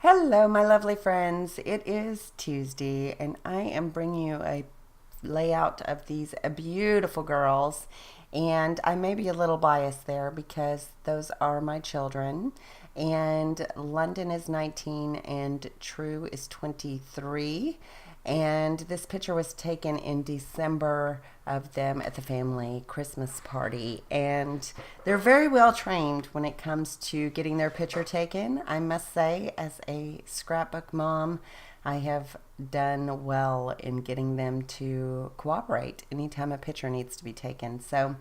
Hello, my lovely friends. It is Tuesday, and I am bringing you a layout of these beautiful girls. And I may be a little biased there because those are my children. And London is 19 and True is 23. And this picture was taken in December of them at the family Christmas party. And they're very well trained when it comes to getting their picture taken. I must say, as a scrapbook mom, I have done well in getting them to cooperate anytime a picture needs to be taken. So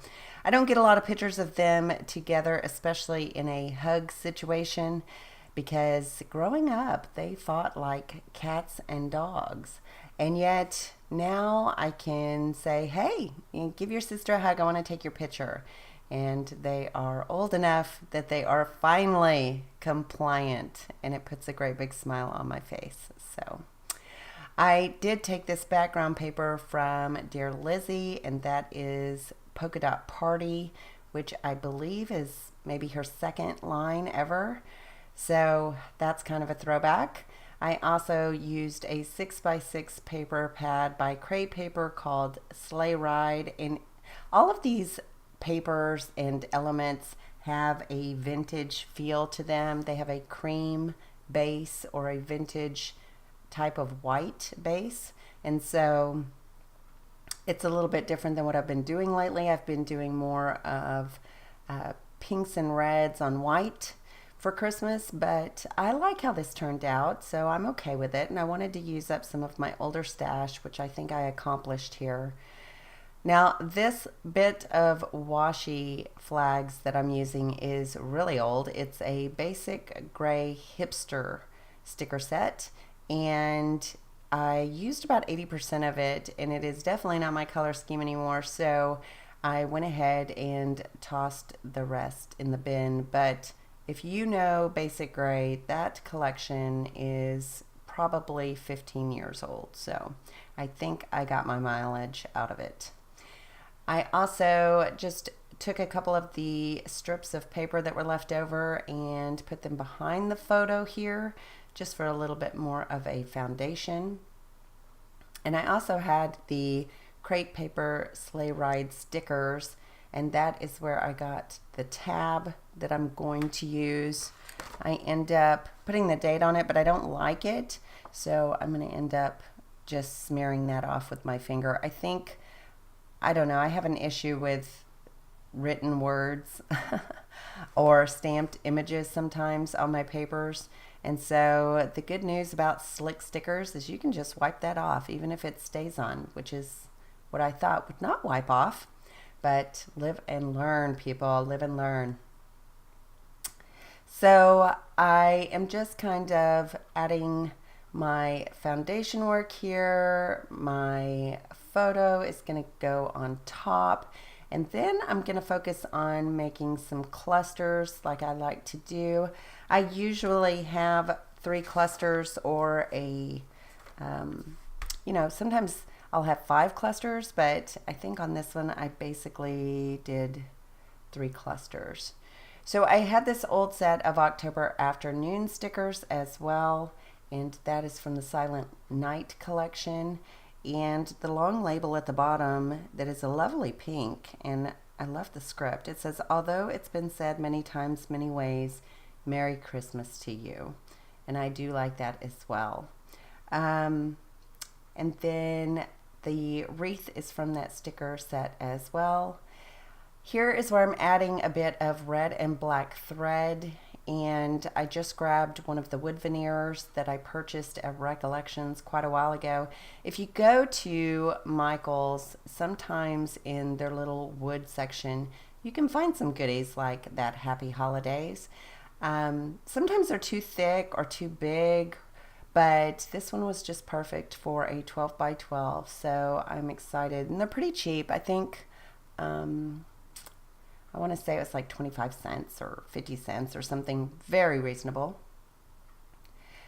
I don't get a lot of pictures of them together, especially in a hug situation, because growing up, they fought like cats and dogs. And yet now I can say, hey, give your sister a hug. I want to take your picture. And they are old enough that they are finally compliant. And it puts a great big smile on my face. So I did take this background paper from Dear Lizzie, and that is Polka Dot Party, which I believe is maybe her second line ever. So that's kind of a throwback. I also used a 6x6 paper pad by Cray Paper called Sleigh Ride. And all of these papers and elements have a vintage feel to them. They have a cream base or a vintage type of white base. And so it's a little bit different than what I've been doing lately. I've been doing more of pinks and reds on white for Christmas, but I like how this turned out, so I'm okay with it. And I wanted to use up some of my older stash, which I think I accomplished here. Now, this bit of washi flags that I'm using is really old. It's a basic gray hipster sticker set, and I used about 80% of it, and it is definitely not my color scheme anymore, so I went ahead and tossed the rest in the bin. But if you know basic gray, that collection is probably 15 years old, so I think I got my mileage out of it. I also just took a couple of the strips of paper that were left over and put them behind the photo here, just for a little bit more of a foundation. And I also had the crepe paper sleigh ride stickers, and that is where I got the tab that I'm going to use. I end up putting the date on it, but I don't like it, so I'm going to end up just smearing that off with my finger. I don't know, I have an issue with written words or stamped images sometimes on my papers. And so the good news about slick stickers is you can just wipe that off even if it stays on, which is what I thought would not wipe off. But live and learn, people, live and learn. So I am just kind of adding my foundation work here. My photo is going to go on top. And then I'm going to focus on making some clusters like I like to do. I usually have 3 clusters or sometimes I'll have 5 clusters, but I think on this one I basically did 3 clusters. So I had this old set of October afternoon stickers as well, and that is from the Silent Night collection. And the long label at the bottom that is a lovely pink, and I love the script. It says, although it's been said many times, many ways, Merry Christmas to you. And I do like that as well. And then the wreath is from that sticker set as well. Here is where I'm adding a bit of red and black thread, and I just grabbed one of the wood veneers that I purchased at Recollections quite a while ago. If you go to Michael's, sometimes in their little wood section, you can find some goodies like that Happy Holidays. Sometimes they're too thick or too big, but this one was just perfect for a 12 by 12, so I'm excited. And they're pretty cheap. I think I want to say it was like 25 cents or 50 cents or something very reasonable.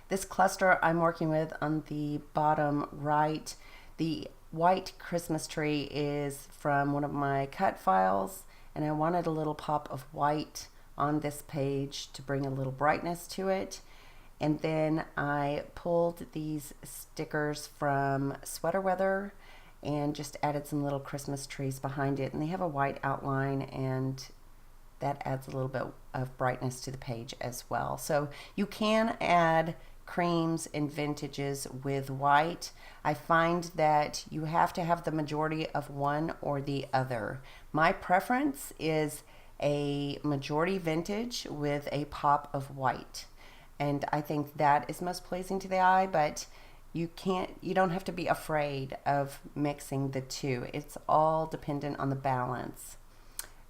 This cluster I'm working with on the bottom right, the white Christmas tree is from one of my cut files, and I wanted a little pop of white on this page to bring a little brightness to it. And then I pulled these stickers from Sweater Weather and just added some little Christmas trees behind it. And they have a white outline, and that adds a little bit of brightness to the page as well. So you can add creams and vintages with white. I find that you have to have the majority of one or the other. My preference is a majority vintage with a pop of white. And I think that is most pleasing to the eye, but you don't have to be afraid of mixing the two. It's all dependent on the balance.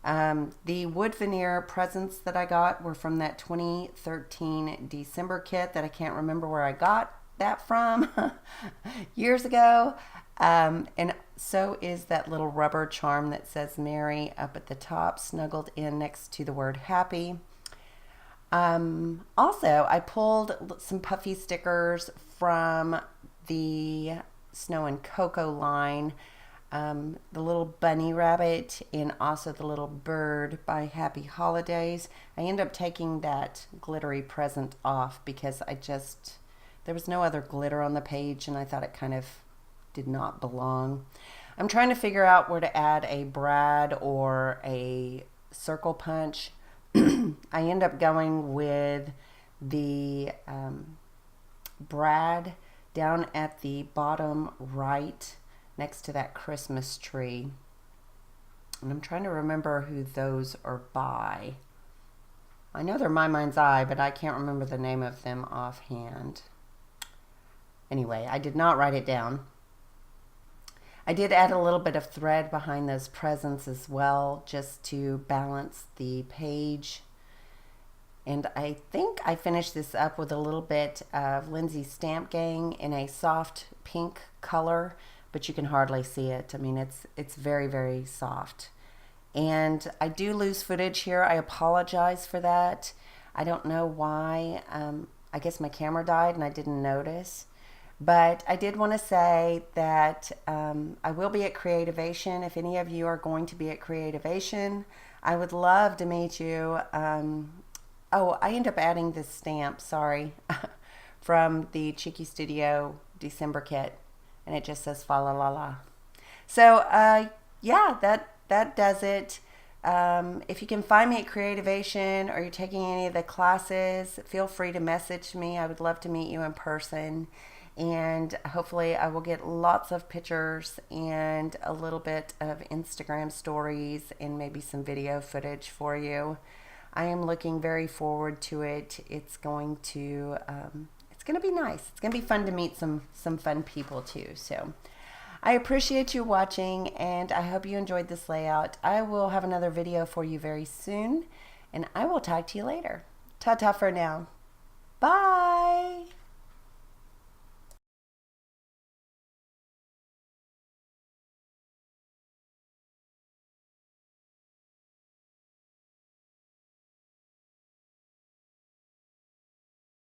The wood veneer presents that I got were from that 2013 December kit that I can't remember where I got that from years ago. And so is that little rubber charm that says Merry up at the top, snuggled in next to the word happy. Also, I pulled some puffy stickers from the Snow and Cocoa line. The little bunny rabbit and also the little bird by Happy Holidays. I ended up taking that glittery present off because there was no other glitter on the page and I thought it kind of did not belong. I'm trying to figure out where to add a brad or a circle punch. I end up going with the brad down at the bottom right next to that Christmas tree. And I'm trying to remember who those are by. I know they're My Mind's Eye, but I can't remember the name of them offhand. Anyway, I did not write it down. I did add a little bit of thread behind those presents as well, just to balance the page. And I think I finished this up with a little bit of Lindsay's Stamp Gang in a soft pink color, but you can hardly see it. I mean, it's very, very soft. And I do lose footage here. I apologize for that. I don't know why. I guess my camera died and I didn't notice. But I did want to say that I will be at Creativation. If any of you are going to be at Creativation, I would love to meet you. Oh, I end up adding this stamp, sorry, from the Cheeky Studio December kit. And it just says fa la la la. So, yeah, that does it. If you can find me at Creativation or you're taking any of the classes, feel free to message me. I would love to meet you in person. And hopefully I will get lots of pictures and a little bit of Instagram stories and maybe some video footage for you. I am looking very forward to it. It's going to be nice. It's going to be fun to meet some fun people too. So I appreciate you watching and I hope you enjoyed this layout. I will have another video for you very soon and I will talk to you later. Ta-ta for now.